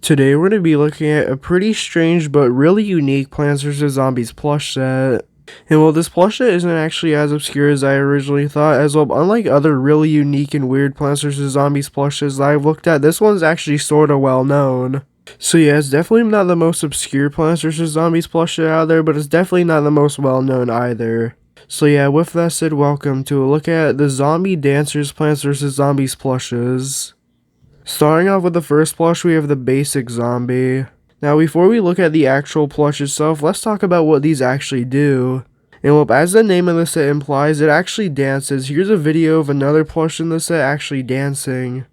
Today we're going to be looking at a pretty strange but really unique Plants vs. Zombies plush set. And while this plush set isn't actually as obscure as I originally thought, as well, unlike other really unique and weird Plants vs. Zombies plushes that I've looked at, this one's actually sorta well known. So yeah, it's definitely not the most obscure Plants vs. Zombies plush set out there, but it's definitely not the most well known either. So yeah, with that said, welcome to a look at the Zombie Dancers Plants vs. Zombies plushes. Starting off with the first plush, we have the basic zombie. Now before we look at the actual plush itself, let's talk about what these actually do. And well, as the name of the set implies, it actually dances. Here's a video of another plush in the set actually dancing.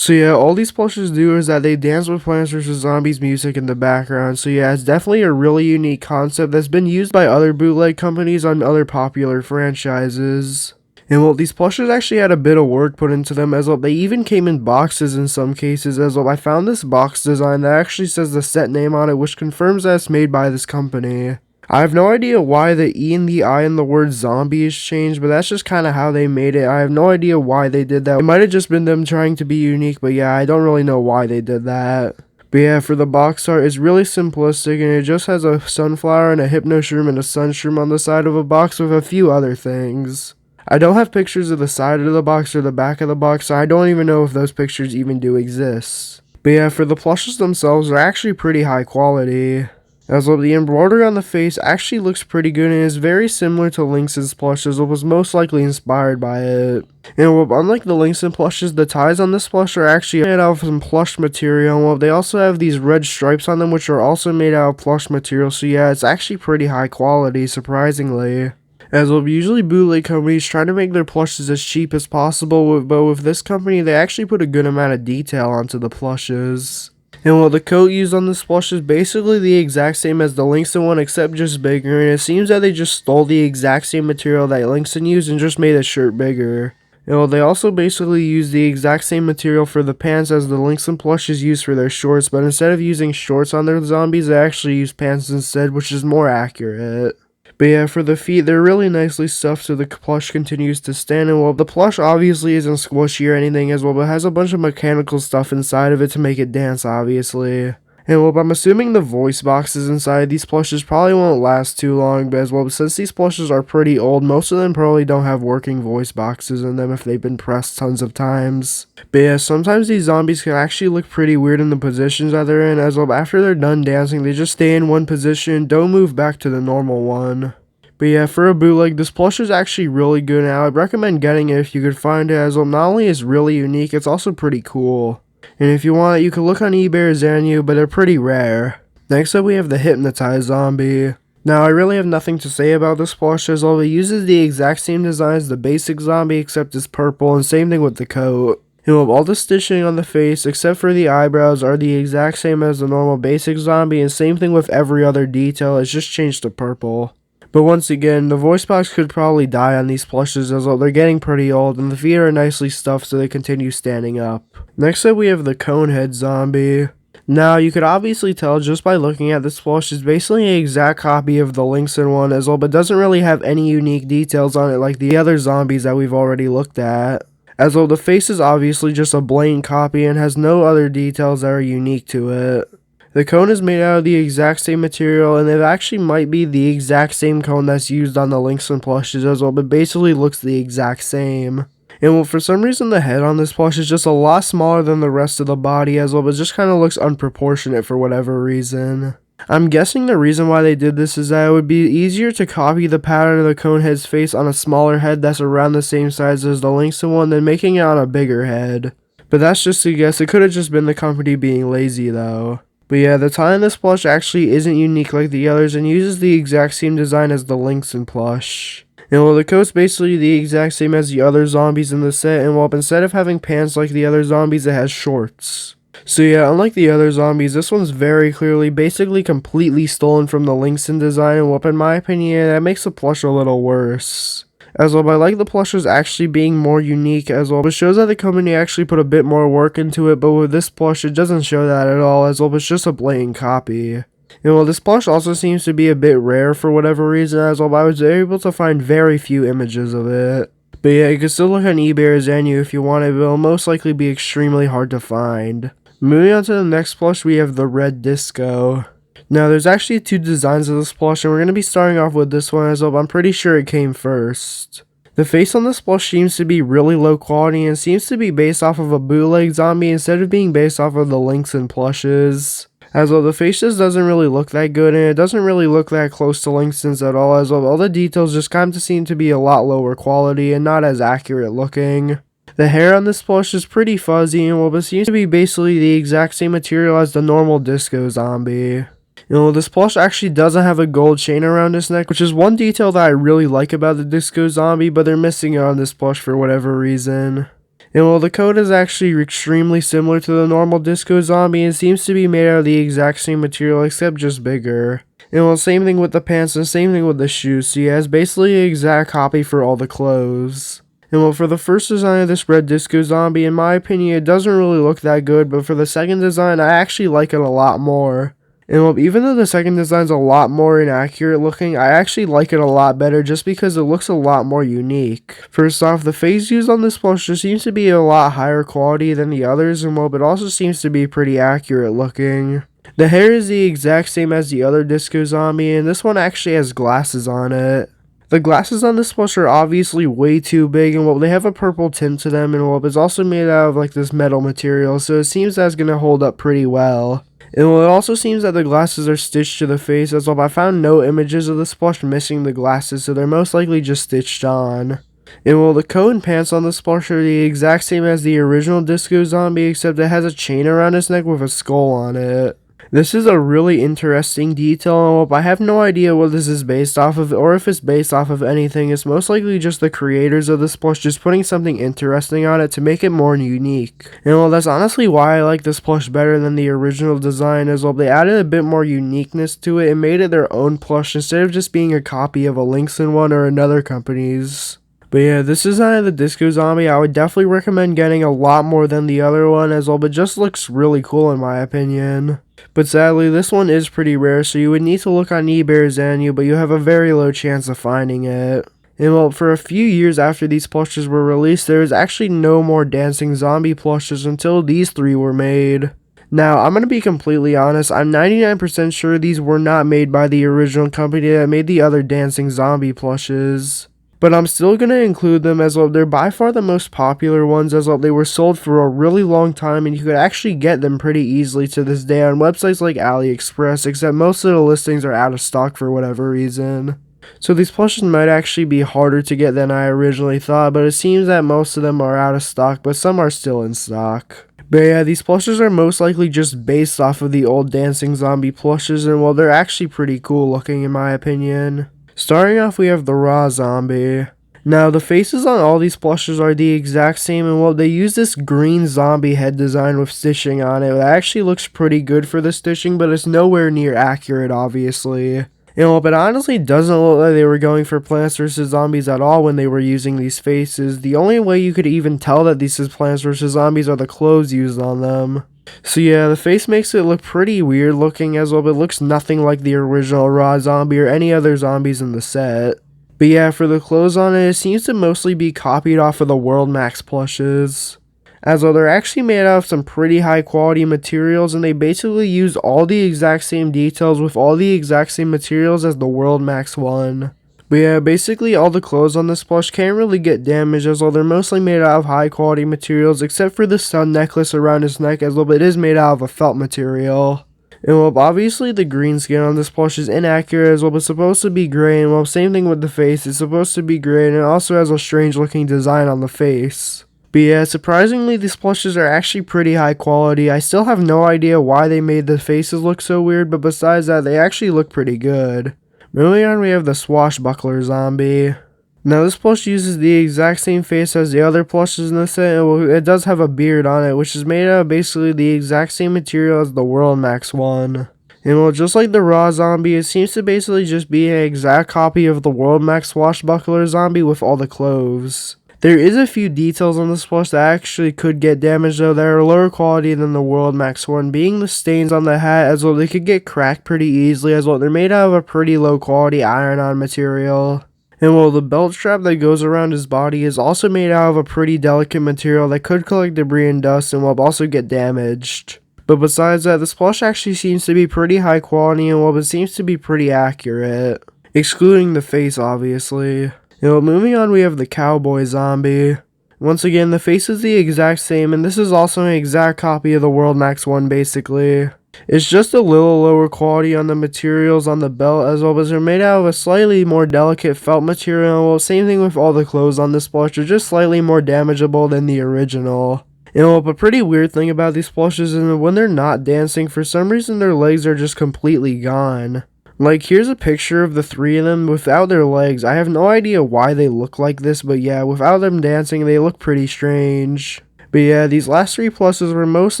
So yeah, all these plushes do is that they dance with Plants vs. Zombies music in the background. So yeah, it's definitely a really unique concept that's been used by other bootleg companies on other popular franchises. And well, these plushes actually had a bit of work put into them, as well. They even came in boxes in some cases, as well. I found this box design that actually says the set name on it, which confirms that it's made by this company. I have no idea why the E and the I in the word zombie is changed, but that's just kind of how they made it. I have no idea why they did that. It might have just been them trying to be unique, but yeah, I don't really know why they did that. But yeah, for the box art, it's really simplistic, and it just has a sunflower and a hypnoshroom and a sunshroom on the side of a box with a few other things. I don't have pictures of the side of the box or the back of the box, so I don't even know if those pictures even do exist. But yeah, for the plushes themselves, they're actually pretty high quality. As well, the embroidery on the face actually looks pretty good and is very similar to Lynx's plushes, or was most likely inspired by it. And well, unlike the Lynx and plushes, the ties on this plush are actually made out of some plush material. And well, they also have these red stripes on them, which are also made out of plush material. So yeah, it's actually pretty high quality, surprisingly. As well, usually bootleg companies try to make their plushes as cheap as possible, but with this company, they actually put a good amount of detail onto the plushes. And well, the coat used on this plush is basically the exact same as the Lynxon one, except just bigger, and it seems that they just stole the exact same material that Lynxon used and just made the shirt bigger. And well, they also basically used the exact same material for the pants as the Lynxon plushes used for their shorts, but instead of using shorts on their zombies, they actually used pants instead, which is more accurate. But yeah, for the feet, they're really nicely stuffed so the plush continues to stand, and well, the plush obviously isn't squishy or anything as well, but has a bunch of mechanical stuff inside of it to make it dance, obviously. And well, I'm assuming the voice boxes inside these plushes probably won't last too long, but as well, since these plushes are pretty old, most of them probably don't have working voice boxes in them if they've been pressed tons of times. But yeah, sometimes these zombies can actually look pretty weird in the positions that they're in, as well, after they're done dancing, they just stay in one position, don't move back to the normal one. But yeah, for a bootleg, this plush is actually really good now. I'd recommend getting it if you could find it, as well, not only is it really unique, it's also pretty cool. And if you want it, you can look on eBay or Zanyu, but they're pretty rare. Next up, we have the Hypnotized Zombie. Now, I really have nothing to say about this plush, as well, it uses the exact same design as the basic zombie, except it's purple, and same thing with the coat. And all the stitching on the face, except for the eyebrows, are the exact same as the normal basic zombie, and same thing with every other detail, it's just changed to purple. But once again, the voice box could probably die on these plushes, as well, they're getting pretty old, and the feet are nicely stuffed so they continue standing up. Next up, we have the Conehead Zombie. Now, you could obviously tell just by looking at this plush, it's basically an exact copy of the Lynxon one as well, but doesn't really have any unique details on it like the other zombies that we've already looked at. As well, the face is obviously just a blatant copy and has no other details that are unique to it. The cone is made out of the exact same material, and it actually might be the exact same cone that's used on the Lynxon plushes as well, but basically looks the exact same. And well, for some reason the head on this plush is just a lot smaller than the rest of the body as well, but just kind of looks unproportionate for whatever reason. I'm guessing the reason why they did this is that it would be easier to copy the pattern of the Conehead's face on a smaller head that's around the same size as the Lynxon one than making it on a bigger head. But that's just a guess, it could have just been the company being lazy though. But yeah, the tie on this plush actually isn't unique like the others and uses the exact same design as the Lynxon plush. And well, the coat's basically the exact same as the other zombies in the set, and well, instead of having pants like the other zombies, it has shorts. So yeah, unlike the other zombies, this one's very clearly, basically completely stolen from the Lynxon design, and well, in my opinion, that makes the plush a little worse. As well, I like the plushes actually being more unique as well, but shows that the company actually put a bit more work into it, but with this plush, it doesn't show that at all, as well, it's just a blatant copy. And well, this plush also seems to be a bit rare for whatever reason, as well, I was able to find very few images of it. But yeah, you can still look on eBay or Zenu if you want it, but it'll most likely be extremely hard to find. Moving on to the next plush, we have the Red Disco. Now, there's actually two designs of this plush, and we're going to be starting off with this one, as well, I'm pretty sure it came first. The face on this plush seems to be really low quality and seems to be based off of a bootleg zombie instead of being based off of the links and plushes. As well, the face just doesn't really look that good, and it doesn't really look that close to Langston's at all, as well, all the details just kind of seem to be a lot lower quality and not as accurate looking. The hair on this plush is pretty fuzzy, and well, it seems to be basically the exact same material as the normal disco zombie. This plush actually doesn't have a gold chain around its neck, which is one detail that I really like about the disco zombie, but they're missing it on this plush for whatever reason. And the coat is actually extremely similar to the normal disco zombie and seems to be made out of the exact same material except just bigger. And same thing with the pants and same thing with the shoes, so yeah, it's basically an exact copy for all the clothes. And for the first design of this red disco zombie, in my opinion, it doesn't really look that good, but for the second design, I actually like it a lot more. And even though the second design's a lot more inaccurate looking, I actually like it a lot better just because it looks a lot more unique. First off, the face used on this plush just seems to be a lot higher quality than the others, and it also seems to be pretty accurate looking. The hair is the exact same as the other disco zombie, and this one actually has glasses on it. The glasses on this plush are obviously way too big, and they have a purple tint to them, and it's also made out of like this metal material, so it seems that's gonna hold up pretty well. And it also seems that the glasses are stitched to the face, as well, I found no images of this plush missing the glasses, so they're most likely just stitched on. And the coat and pants on this plush are the exact same as the original disco zombie, except it has a chain around its neck with a skull on it. This is a really interesting detail, and I have no idea what this is based off of, or if it's based off of anything. It's most likely just the creators of this plush just putting something interesting on it to make it more unique. And that's honestly why I like this plush better than the original design, as well, they added a bit more uniqueness to it and made it their own plush instead of just being a copy of a Lynxon one or another company's. But yeah, this design of the disco zombie I would definitely recommend getting a lot more than the other one as well, but just looks really cool in my opinion. But sadly, this one is pretty rare, so you would need to look on eBay or Zanu, but you have a very low chance of finding it. And for a few years after these plushes were released, there was actually no more dancing zombie plushes until these three were made. Now, I'm going to be completely honest, I'm 99% sure these were not made by the original company that made the other dancing zombie plushes. But I'm still going to include them as well. They're by far the most popular ones, as well. They were sold for a really long time, and you could actually get them pretty easily to this day on websites like AliExpress, except most of the listings are out of stock for whatever reason. So these plushes might actually be harder to get than I originally thought, but it seems that most of them are out of stock, but some are still in stock. But yeah, these plushes are most likely just based off of the old dancing zombie plushes, and they're actually pretty cool looking in my opinion. Starting off, we have the raw zombie. Now, the faces on all these plushes are the exact same, and they use this green zombie head design with stitching on it. It actually looks pretty good for the stitching, but it's nowhere near accurate, obviously. But it honestly doesn't look like they were going for Plants vs. Zombies at all when they were using these faces. The only way you could even tell that these is Plants vs. Zombies are the clothes used on them. So yeah, the face makes it look pretty weird looking as well, but it looks nothing like the original raw zombie or any other zombies in the set. But yeah, for the clothes on it, it seems to mostly be copied off of the World Max plushes. As well, they're actually made out of some pretty high quality materials, and they basically use all the exact same details with all the exact same materials as the World Max one. But yeah, basically all the clothes on this plush can't really get damaged, as well they're mostly made out of high quality materials except for the sun necklace around his neck, as well it is made out of a felt material. And obviously the green skin on this plush is inaccurate as well, it's supposed to be gray, and same thing with the face, it's supposed to be gray, and it also has a strange looking design on the face. But yeah, surprisingly these plushes are actually pretty high quality. I still have no idea why they made the faces look so weird, but besides that, they actually look pretty good. Moving on, we have the swashbuckler zombie. Now this plush uses the exact same face as the other plushes in the set, and it does have a beard on it, which is made out of basically the exact same material as the World Max one. And just like the raw zombie, it seems to basically just be an exact copy of the World Max swashbuckler zombie with all the clothes. There is a few details on this plush that actually could get damaged though that are lower quality than the World Max one, being the stains on the hat as well. They could get cracked pretty easily as well. They're made out of a pretty low quality iron-on material. And well, the belt strap that goes around his body is also made out of a pretty delicate material that could collect debris and dust and will also get damaged. But besides that, this plush actually seems to be pretty high quality and well, it seems to be pretty accurate. Excluding the face, obviously. Moving on, we have the cowboy zombie. Once again, the face is the exact same, and this is also an exact copy of the World Max one, basically. It's just a little lower quality on the materials on the belt, as well as they're made out of a slightly more delicate felt material. Well, same thing with all the clothes on this plush, they're just slightly more damageable than the original. A pretty weird thing about these plushes is when they're not dancing, for some reason their legs are just completely gone. Like, here's a picture of the three of them without their legs. I have no idea why they look like this, but yeah, without them dancing, they look pretty strange. But yeah, these last three plushes were most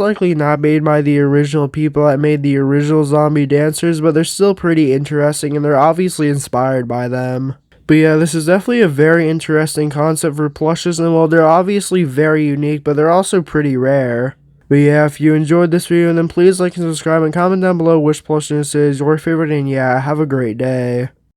likely not made by the original people that made the original zombie dancers, but they're still pretty interesting, and they're obviously inspired by them. But yeah, this is definitely a very interesting concept for plushes, and well, they're obviously very unique, but they're also pretty rare. But yeah, if you enjoyed this video, then please like and subscribe and comment down below which plush this is your favorite, and yeah, have a great day.